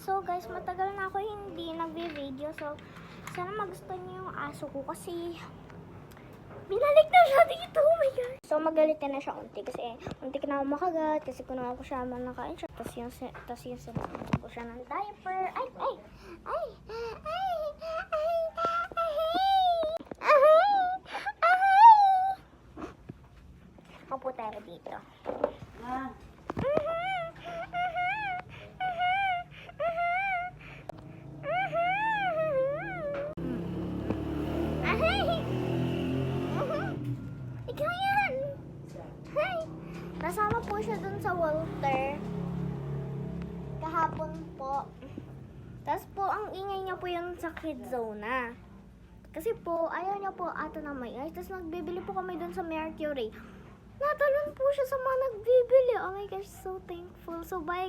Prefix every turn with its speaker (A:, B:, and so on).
A: So guys, matagal na ako hindi nagbe-video. So, sana magustuhan niyo yung aso ko kasi binalik na siya dito. Oh my God. So, magalitin na siya unti kasi unti na ako makagat kasi kunawa ko siya man nakain siya. Tapos yung sinunod ko siya ng diaper. Ay! Opo tayo dito. Ikaw yan! Hi! Nasama po siya dun sa Walter. Kahapon po. Tapos po, ang ingay niya po yun sa Kids Zone. Kasi po, ayaw niya po ata na may ice. Tapos nagbibili po kami dun sa Mercury. Natalon po siya sa mga nagbibili. Oh my gosh, so thankful. So bye.